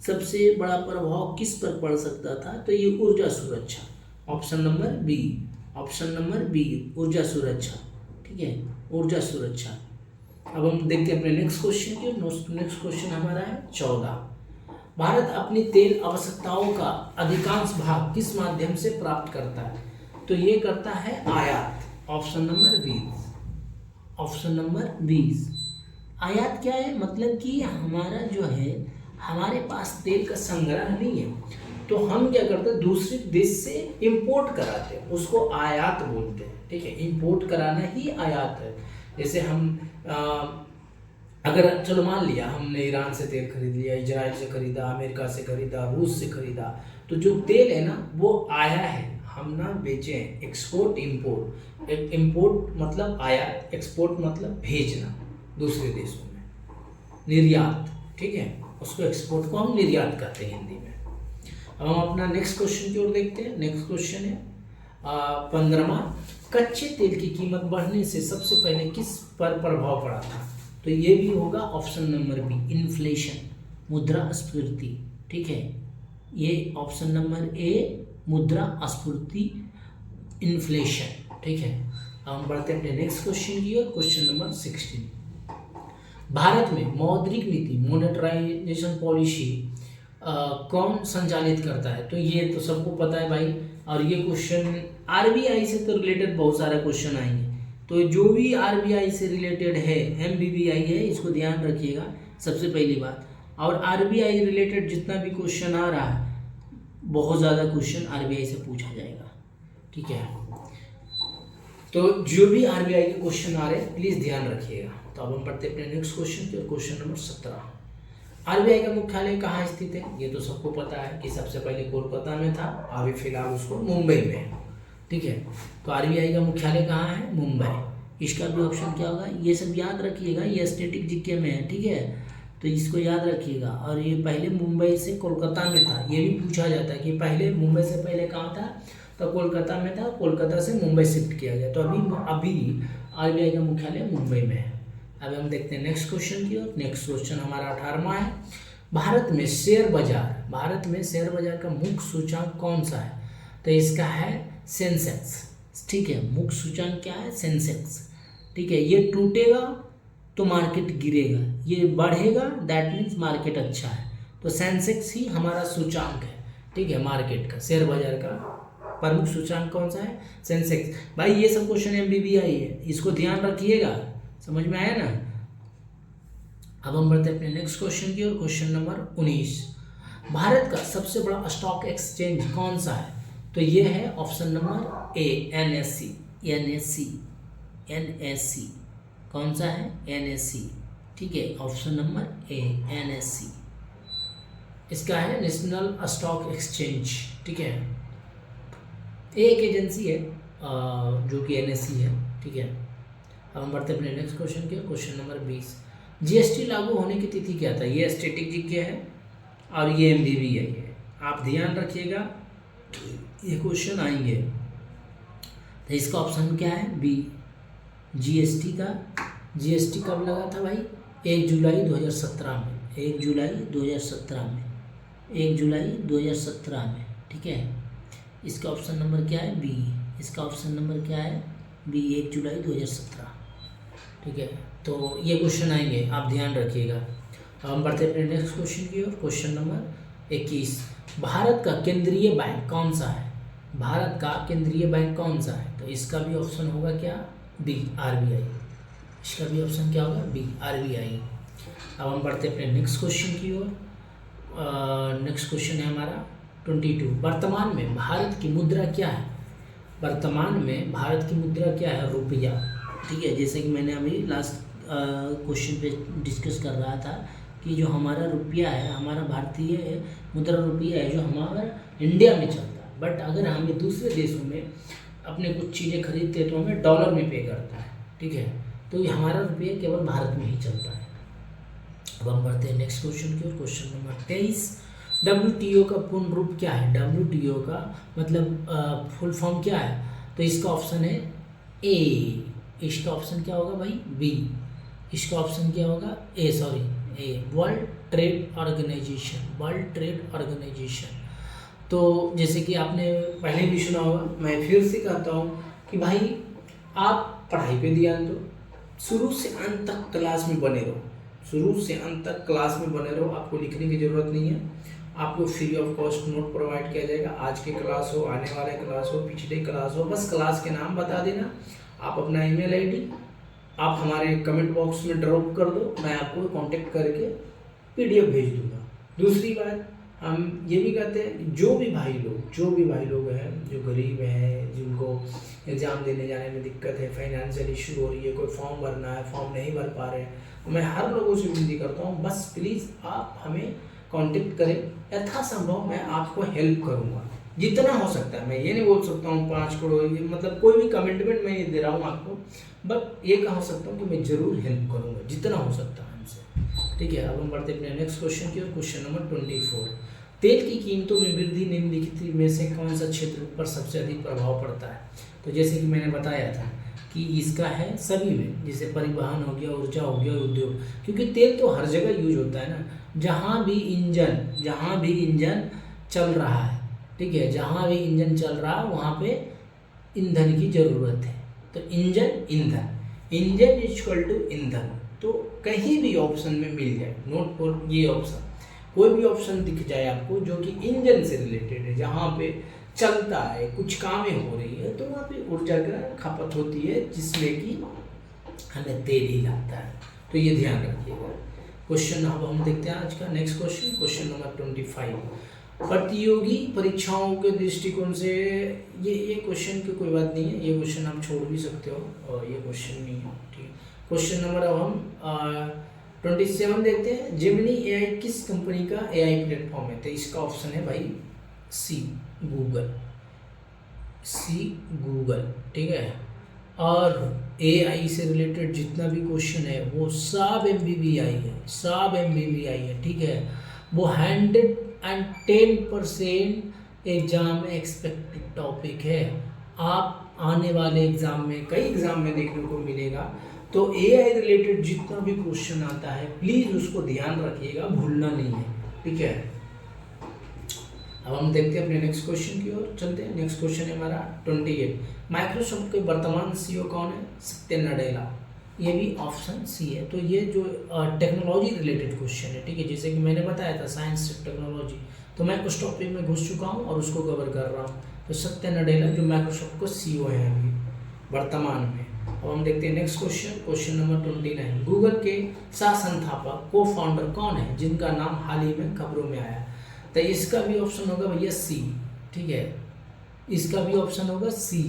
सबसे बड़ा प्रभाव किस पर पड़ सकता था? तो ये ऊर्जा सुरक्षा, ऑप्शन नंबर बी, ऊर्जा सुरक्षा, ठीक है, ऊर्जा सुरक्षा। अब हम देखते हैं अपने नेक्स्ट क्वेश्चन की। नेक्स्ट क्वेश्चन हमारा है 14। भारत अपनी तेल आवश्यकताओं का अधिकांश भाग किस माध्यम से प्राप्त करता है? तो ये करता है आयात, ऑप्शन नंबर 20। आयात क्या है? मतलब कि हमारा जो है, हमारे पास तेल का संग्रह नहीं है, तो हम क्या करते हैं, दूसरे देश से इंपोर्ट कराते हैं, उसको आयात बोलते हैं, ठीक है। इंपोर्ट कराना ही आयात है। जैसे हम अगर चलो मान लिया हमने ईरान से तेल खरीद लिया, इजराइल से खरीदा, अमेरिका से खरीदा, रूस से खरीदा, तो जो तेल है ना वो आया है, हम ना बेचे हैं। एक्सपोर्ट इंपोर्ट, इंपोर्ट मतलब आयात, एक्सपोर्ट मतलब भेजना दूसरे देशों में, निर्यात, ठीक है, उसको एक्सपोर्ट को हम निर्यात कहते हैं हिंदी में। अब हम अपना नेक्स्ट क्वेश्चन की ओर देखते हैं। नेक्स्ट क्वेश्चन है 15वां। कच्चे तेल की कीमत बढ़ने से सबसे पहले किस पर प्रभाव पड़ा था? तो ये भी होगा ऑप्शन नंबर बी, इन्फ्लेशन, मुद्रास्फीति, ठीक है। ये ऑप्शन नंबर ए, मुद्रास्फीति, इन्फ्लेशन, ठीक है। हम बढ़ते हैं अपने नेक्स्ट क्वेश्चन की ओर, क्वेश्चन नंबर 16। भारत में मौद्रिक नीति, मॉनेटाइजेशन पॉलिसी कौन संचालित करता है? तो ये तो सबको पता है भाई, और ये क्वेश्चन RBI से तो रिलेटेड बहुत सारे क्वेश्चन आएंगे, तो जो भी RBI से रिलेटेड है, MBBI है, इसको ध्यान रखिएगा सबसे पहली बात। और RBI रिलेटेड जितना भी क्वेश्चन आ रहा है, बहुत ज़्यादा क्वेश्चन RBI से पूछा जाएगा, ठीक है। तो जो भी RBI के क्वेश्चन आ रहे हैं प्लीज़ ध्यान रखिएगा। तो अब हम पढ़ते हैं अपने नेक्स्ट क्वेश्चन की, क्वेश्चन नंबर 17। RBI का मुख्यालय कहाँ स्थित है? ये तो सबको पता है कि सबसे पहले कोलकाता में था, अभी फिलहाल उसको मुंबई में है, ठीक है। तो RBI का मुख्यालय कहाँ है? मुंबई, इसका भी ऑप्शन क्या होगा, ये सब याद रखिएगा, ये स्टैटिक जीके में है, ठीक है, तो इसको याद रखिएगा। और ये पहले मुंबई से कोलकाता में था, ये भी पूछा जाता है कि पहले मुंबई से पहले कहाँ था, तो कोलकाता में था, कोलकाता से मुंबई शिफ्ट किया गया, तो अभी आरबीआई का मुख्यालय मुंबई में है। अब हम देखते हैं नेक्स्ट क्वेश्चन की ओर। नेक्स्ट क्वेश्चन हमारा 18वां है, भारत में शेयर बाजार का मुख्य सूचकांक कौन सा है, तो इसका है सेंसेक्स, ठीक है, मुख्य सूचकांक क्या है, सेंसेक्स, ठीक है। ये टूटेगा तो मार्केट गिरेगा, ये बढ़ेगा दैट मीन्स मार्केट अच्छा है, तो सेंसेक्स ही हमारा सूचकांक है, ठीक है, मार्केट का, शेयर बाजार का प्रमुख सूचकांक कौन सा है, सेंसेक्स। भाई ये सब क्वेश्चन एमबीबीआई है, इसको ध्यान रखिएगा, समझ में आया ना। अब हम बढ़ते हैं अपने नेक्स्ट क्वेश्चन की ओर। क्वेश्चन नंबर 19, भारत का सबसे बड़ा स्टॉक एक्सचेंज कौन सा है, तो ये है ऑप्शन नंबर ए, एनएससी। कौन सा है, एनएससी, ठीक है, ऑप्शन नंबर ए, एनएससी, इसका है नेशनल स्टॉक एक्सचेंज, ठीक है, एक एजेंसी है जो कि एनएससी है, ठीक है। अब हम बढ़ते अपने नेक्स्ट क्वेश्चन के, क्वेश्चन नंबर 20, जीएसटी लागू होने की तिथि क्या था, ये स्टैटिक जीके है और ये एमबीबीआई है, आप ध्यान रखिएगा, ये क्वेश्चन आएंगे। तो इसका ऑप्शन क्या है, बी, जीएसटी कब लगा था भाई, 1 जुलाई 2017 में, 1 जुलाई 2017 में, ठीक है। इसका ऑप्शन नंबर क्या है, बी, इसका ऑप्शन नंबर क्या है, बी, 1 जुलाई 2017, ठीक है। तो ये क्वेश्चन आएंगे, आप ध्यान रखिएगा। अब हम बढ़ते अपने नेक्स्ट क्वेश्चन की ओर। क्वेश्चन नंबर 21, भारत का केंद्रीय बैंक कौन सा है, भारत का केंद्रीय बैंक कौन सा है, तो इसका भी ऑप्शन होगा क्या, बी, आरबीआई, इसका भी ऑप्शन क्या होगा, बी, आरबीआई। अब हम बढ़ते अपने नेक्स्ट क्वेश्चन की ओर। नेक्स्ट क्वेश्चन है हमारा 22, वर्तमान में भारत की मुद्रा क्या है, वर्तमान में भारत की मुद्रा क्या है, रुपया, ठीक है। जैसे कि मैंने अभी लास्ट क्वेश्चन पे डिस्कस कर रहा था कि जो हमारा रुपया है, हमारा भारतीय मुद्रा रुपया है जो हमारा इंडिया में चलता है, बट अगर हमें दूसरे देशों में अपने कुछ चीज़ें खरीदते हैं तो हमें डॉलर में पे करता है, ठीक है, तो ये हमारा रुपया केवल भारत में ही चलता है। अब हम बढ़ते हैं नेक्स्ट क्वेश्चन की ओर। क्वेश्चन नंबर 23, डब्ल्यूटीओ का पूर्ण रूप क्या है, डब्ल्यूटीओ का मतलब फुल फॉर्म क्या है, तो इसका ऑप्शन है ए, इसका ऑप्शन क्या होगा भाई, बी, इसका ऑप्शन क्या होगा, A, world trade organisation, world trade organisation. तो जैसे कि आपने पहले भी सुना होगा, मैं फिर से कहता हूँ कि भाई आप पढ़ाई पे ध्यान दो, शुरू से अंत तक क्लास में बने रहो, शुरू से अंत तक क्लास में बने रहो, आपको लिखने की ज़रूरत नहीं है, आपको free of cost note provide किया जाएगा, आज की क्लास हो, आने वाले क्लास हो, पिछले क्लास हो, बस क्लास के नाम बता देना, आप अपना ईमेल आईडी आप हमारे कमेंट बॉक्स में ड्रॉप कर दो, मैं आपको कांटेक्ट करके पीडीएफ भेज दूंगा। दूसरी बात, हम ये भी कहते हैं जो भी भाई लोग हैं जो गरीब हैं, जिनको एग्ज़ाम देने जाने में दिक्कत है, फाइनेंशियल इशू हो रही है, कोई फॉर्म भरना है, फॉर्म नहीं भर पा रहे हैं, तो मैं हर लोगों से विनती करता हूँ, बस प्लीज़ आप हमें कांटेक्ट करें, यथासंभव मैं आपको हेल्प करूँगा जितना हो सकता है। मैं ये नहीं बोल सकता हूँ 5 करोड़, मतलब कोई भी कमिटमेंट मैं ये दे रहा हूँ आपको, बट ये कह सकता हूँ कि मैं ज़रूर हेल्प करूँगा जितना हो सकता है हमसे, ठीक है। अब हम बढ़ते अपने नेक्स्ट क्वेश्चन की ओर। क्वेश्चन नंबर 24, तेल की कीमतों में वृद्धि निम्नलिखित में से कौन सा क्षेत्र पर सबसे अधिक प्रभाव पड़ता है, तो जैसे कि मैंने बताया था कि इसका है सभी में, जैसे परिवहन हो गया, ऊर्जा हो गया, उद्योग, क्योंकि तेल तो हर जगह यूज होता है ना, जहाँ भी इंजन चल रहा है, ठीक है, जहाँ भी इंजन चल रहा है वहाँ पे ईंधन की ज़रूरत है, तो इंजन इक्वल टू ईंधन, तो कहीं भी ऑप्शन में मिल जाए, नोट फॉर ये ऑप्शन, कोई भी ऑप्शन दिख जाए आपको जो कि इंजन से रिलेटेड है, जहाँ पे चलता है, कुछ कामें हो रही है, तो वहाँ पे ऊर्जा का खपत होती है जिसमें कि हमें तेल ही लगता है, तो ये ध्यान रखिएगा। क्वेश्चन अब हम देखते हैं आज का नेक्स्ट क्वेश्चन, क्वेश्चन नंबर 25, प्रतियोगी परीक्षाओं के दृष्टिकोण से ये क्वेश्चन की कोई बात नहीं है, ये क्वेश्चन आप छोड़ भी सकते हो, और ये क्वेश्चन नहीं है, ठीक। क्वेश्चन नंबर अब हम 27 देखते हैं, जेमिनी एआई किस कंपनी का एआई प्लेटफॉर्म है, तो इसका ऑप्शन है भाई सी, गूगल, ठीक है। और AI से रिलेटेड जितना भी क्वेश्चन है वो सब MBBI है, सब MBBI है, ठीक है। वो 110% एग्जाम एक्सपेक्टेड टॉपिक है। आप आने वाले एग्जाम में, कई एग्जाम में देखने को मिलेगा। तो AI रिलेटेड जितना भी क्वेश्चन आता है प्लीज़ उसको ध्यान रखिएगा, भूलना नहीं है, ठीक है। अब हम देखते हैं अपने नेक्स्ट क्वेश्चन की ओर चलते हैं। नेक्स्ट क्वेश्चन है हमारा 28। माइक्रोसॉफ्ट के वर्तमान CEO कौन है? सत्य नडेला। ये भी ऑप्शन सी है। तो ये जो टेक्नोलॉजी रिलेटेड क्वेश्चन है, ठीक है, जैसे कि मैंने बताया था साइंस टेक्नोलॉजी, तो मैं उस टॉपिक में घुस चुका हूँ और उसको कवर कर रहा हूँ। तो सत्य नडेला जो माइक्रोसॉफ्ट को CEO है अभी वर्तमान में। अब हम देखते हैं next question, question number 29। Google के सह संस्थापक को फाउंडर कौन है जिनका नाम हाल ही में खबरों में आया? तो इसका भी ऑप्शन होगा भैया सी, ठीक है, इसका भी ऑप्शन होगा सी।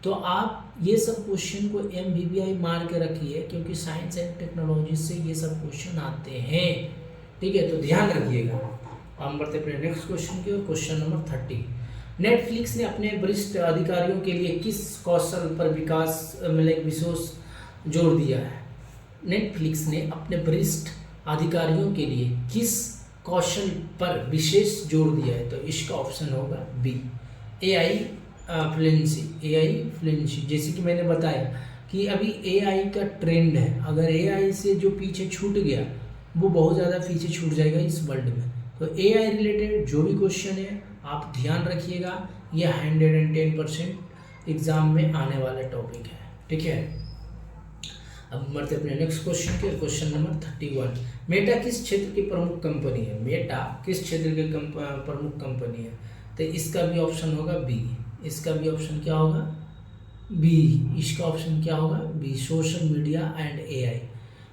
तो आप ये सब क्वेश्चन को MBBI मार के रखिए, क्योंकि साइंस एंड टेक्नोलॉजी से ये सब क्वेश्चन आते हैं, ठीक है, तो ध्यान रखिएगा। हम बढ़ते अपने नेक्स्ट क्वेश्चन की ओर, क्वेश्चन नंबर 30। नेटफ्लिक्स ने अपने वरिष्ठ अधिकारियों के लिए किस कौशल पर विशेष जोर दिया है? नेटफ्लिक्स ने अपने वरिष्ठ अधिकारियों के लिए किस कौशल पर विशेष जोर दिया है? तो इसका ऑप्शन होगा बी, AI फ्लुएंसी। जैसे कि मैंने बताया कि अभी AI का ट्रेंड है, अगर AI से जो पीछे छूट गया वो बहुत ज़्यादा पीछे छूट जाएगा इस वर्ल्ड में। तो AI रिलेटेड जो भी क्वेश्चन है आप ध्यान रखिएगा, यह 110% एग्जाम में आने वाला टॉपिक है, ठीक है। अब बढ़ते अपने नेक्स्ट क्वेश्चन के, क्वेश्चन नंबर 31। मेटा किस क्षेत्र की प्रमुख कंपनी है? मेटा किस क्षेत्र की प्रमुख कंपनी है? तो इसका भी ऑप्शन होगा बी, इसका भी ऑप्शन क्या होगा? बी, इसका ऑप्शन क्या होगा? B, social media and AI।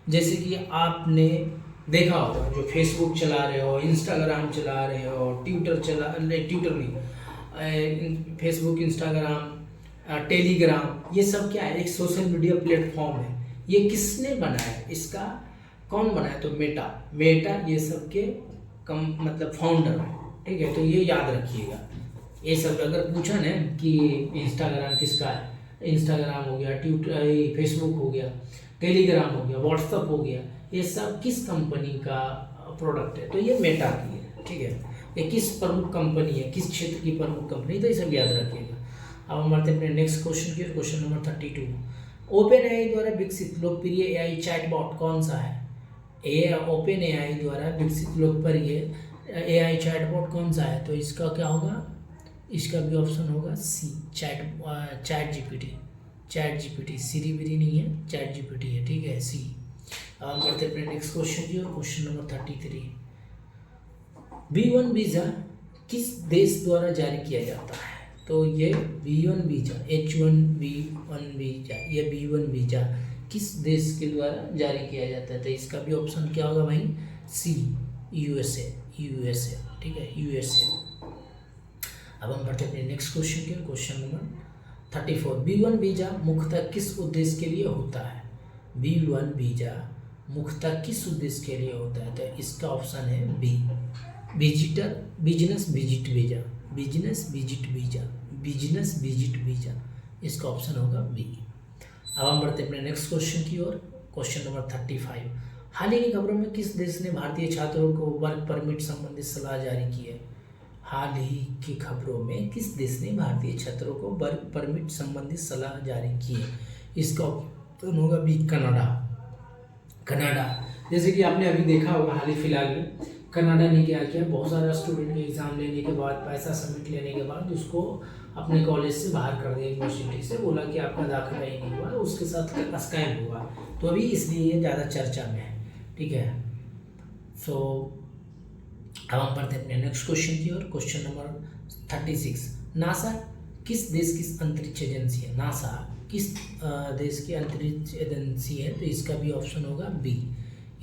जैसे कि आपने देखा होगा जो फेसबुक चला रहे हो, इंस्टाग्राम चला रहे हो, ट्विटर नहीं, फेसबुक, इंस्टाग्राम, टेलीग्राम, ये सब क्या है? एक सोशल मीडिया प्लेटफॉर्म है। ये किसने बनाया? इसका कौन बनाया? तो मेटा ये सब के मतलब फाउंडर है, ठीक है। तो ये याद रखिएगा। ये सब अगर पूछा ना कि इंस्टाग्राम किसका है, इंस्टाग्राम हो गया, ट्विटर, फेसबुक हो गया, टेलीग्राम हो गया, व्हाट्सअप हो गया, ये सब किस कंपनी का प्रोडक्ट है? तो ये मेटा की है, ठीक है। ये किस प्रमुख कंपनी है, किस क्षेत्र की प्रमुख कंपनी, तो ये सब याद रखिएगा। अब हम बढ़ते हैं अपने नेक्स्ट क्वेश्चन की, क्वेश्चन नंबर 32। OpenAI द्वारा विकसित लोकप्रिय AI चैटबॉट कौन सा है? OpenAI द्वारा विकसित लोकप्रिय AI चैटबॉट कौन सा है? तो इसका क्या होगा? इसका भी ऑप्शन होगा सी, चैट जीपीटी, सीरी बिरी नहीं है, चैट जीपीटी है, ठीक है, सी। अब हम बढ़ते अपने नेक्स्ट क्वेश्चन की और, क्वेश्चन नंबर 33। B1 वीज़ा किस देश द्वारा जारी किया जाता है? तो ये B1 वीज़ा, H1B1 वीज़ा, ये B1 वीज़ा किस देश के द्वारा जारी किया जाता है? तो इसका भी ऑप्शन क्या होगा भाई? सी, USA, ठीक है, USA। अब हम बढ़ते अपने नेक्स्ट क्वेश्चन के, क्वेश्चन नंबर 34। B1 वीज़ा मुख्यतः किस उद्देश्य के लिए होता है? B1 वीज़ा मुख्यतः किस उद्देश्य के लिए होता है? तो इसका ऑप्शन है बी, बिजनेस विजिट वीज़ा, इसका ऑप्शन होगा बी। अब हम बढ़ते अपने नेक्स्ट क्वेश्चन की ओर, क्वेश्चन नंबर 35। हाल ही की खबरों में किस देश ने भारतीय छात्रों को वर्क परमिट संबंधित सलाह जारी की है? हाल ही की खबरों में किस देश ने भारतीय छात्रों को वर्क परमिट संबंधित सलाह जारी की है? इसका ऑप्शन होगा बी, कनाडा। जैसे कि आपने अभी देखा होगा हाल ही फिलहाल में कनाडा ने क्या किया, बहुत सारा स्टूडेंट के एग्ज़ाम लेने के बाद, पैसा सबमिट लेने के बाद उसको अपने कॉलेज से बाहर कर दिया, यूनिवर्सिटी से, बोला कि आपका दाखिला ही नहीं हुआ, उसके साथ स्कैम हुआ। तो अभी इसलिए ये ज़्यादा चर्चा में है, ठीक है। सो अब हम पढ़ते हैं अपने नेक्स्ट क्वेश्चन की ओर, क्वेश्चन नंबर 36। नासा किस देश की अंतरिक्ष एजेंसी है? नासा किस देश की अंतरिक्ष एजेंसी है? तो इसका भी ऑप्शन होगा बी,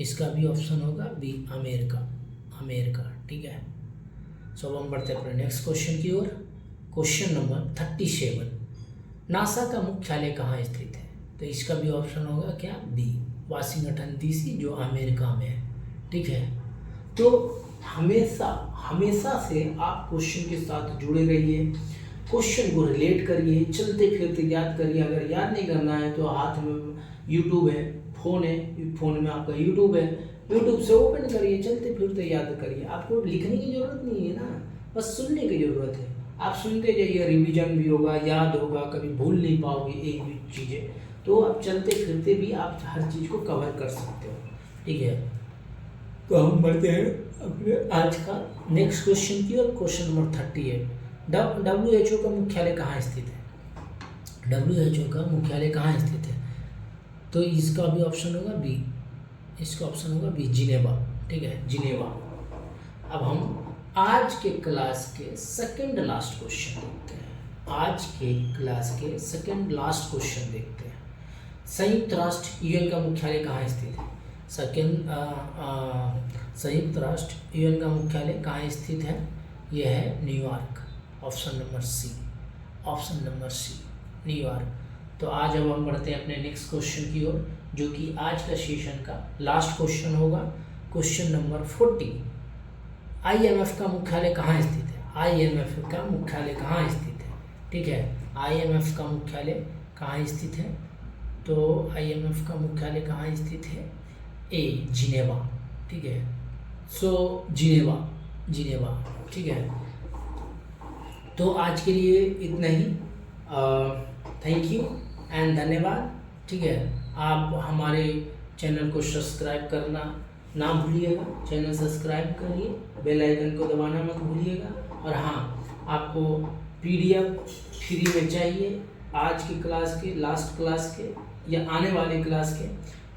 इसका भी ऑप्शन होगा बी, अमेरिका, ठीक है। सो अब हम बढ़ते हैं अपने नेक्स्ट क्वेश्चन की ओर, क्वेश्चन नंबर 37। नासा का मुख्यालय कहाँ स्थित है? तो इसका भी ऑप्शन होगा क्या? बी, वाशिंगटन DC, जो अमेरिका में है, ठीक है। तो हमेशा से आप क्वेश्चन के साथ जुड़े रहिए, क्वेश्चन को रिलेट करिए, चलते फिरते याद करिए। अगर याद नहीं करना है तो हाथ में यूट्यूब है, फ़ोन है, फ़ोन में आपका यूट्यूब है, यूट्यूब से ओपन करिए, चलते फिरते याद करिए। आपको लिखने की ज़रूरत नहीं है ना, बस सुनने की ज़रूरत है। आप सुनते जाइए, रिवीजन भी होगा, याद होगा, कभी भूल नहीं पाओगे एक भी चीज़ें। तो आप चलते फिरते भी आप हर चीज़ को कवर कर सकते हो, ठीक है। तो हम बढ़ते हैं अपने आज का नेक्स्ट क्वेश्चन की ओर। क्वेश्चन नंबर 38, WHO का मुख्यालय कहाँ स्थित है? WHO का मुख्यालय कहाँ स्थित है? तो इसका भी ऑप्शन होगा बी, इसका ऑप्शन होगा बी, जिनेवा, ठीक है, जिनेवा। अब हम आज के क्लास के सेकंड लास्ट क्वेश्चन देखते हैं। आज के क्लास के सेकंड लास्ट क्वेश्चन देखते हैं। संयुक्त राष्ट्र यूएन का मुख्यालय कहाँ स्थित है? संयुक्त राष्ट्र यूएन का मुख्यालय कहाँ स्थित है? यह है New York, option number C, option number C, New York. तो आज अब हम बढ़ते हैं अपने नेक्स्ट क्वेश्चन की ओर, जो कि आज का सेशन का लास्ट क्वेश्चन होगा। क्वेश्चन नंबर 40, IMF का मुख्यालय कहाँ स्थित है? IMF का मुख्यालय कहाँ स्थित है? ठीक है, IMF का मुख्यालय कहाँ स्थित है? तो IMF का मुख्यालय कहाँ स्थित है? ए, जिनेवा, ठीक है। सो जिनेवा, जिनेवा, ठीक है। तो आज के लिए इतना ही। थैंक यू एंड धन्यवाद, ठीक है। आप हमारे चैनल को सब्सक्राइब करना ना भूलिएगा, चैनल सब्सक्राइब करिए, बेल आइकन को दबाना मत भूलिएगा। और हाँ, आपको PDF फ्री में चाहिए आज की क्लास के, लास्ट क्लास के या आने वाले क्लास के,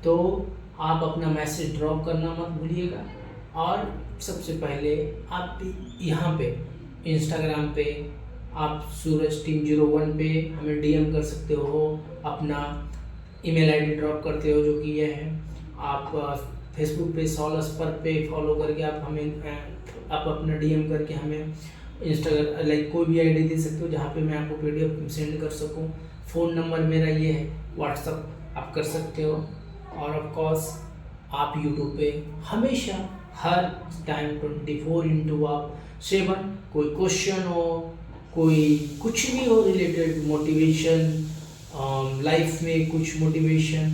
तो आप अपना मैसेज ड्रॉप करना मत भूलिएगा। और सबसे पहले आप यहाँ पे इंस्टाग्राम पे आप सूरज टीम 01 पे हमें DM कर सकते हो, अपना ईमेल ID ड्रॉप करते हो जो कि ये है। आप फेसबुक पे सॉलस पर पे फॉलो करके आप अपना DM करके हमें इंस्टाग्राम लाइक कोई भी ID दे सकते हो जहाँ पे मैं आपको PDF सेंड कर सकूँ। फ़ोन नंबर मेरा ये है, व्हाट्सअप आप कर सकते हो। और ऑफ कोर्स आप यूट्यूब पे हमेशा हर टाइम 24/7 कोई क्वेश्चन हो, कोई कुछ भी हो रिलेटेड, मोटिवेशन, लाइफ में कुछ मोटिवेशन,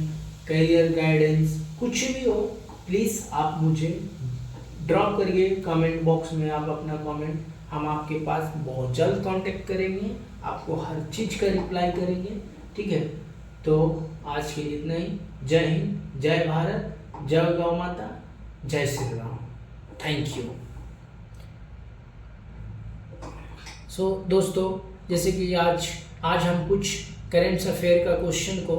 करियर गाइडेंस, कुछ भी हो, प्लीज़ आप मुझे ड्रॉप करिए कमेंट बॉक्स में। आप अपना कमेंट, हम आपके पास बहुत जल्द कांटेक्ट करेंगे, आपको हर चीज़ का रिप्लाई करेंगे, ठीक है। तो आज के लिए इतना ही। जय हिंद, जय भारत, जय गौ माता, जय Shri Ram. Thank you. So दोस्तों, जैसे कि आज हम कुछ करेंट अफेयर का क्वेश्चन को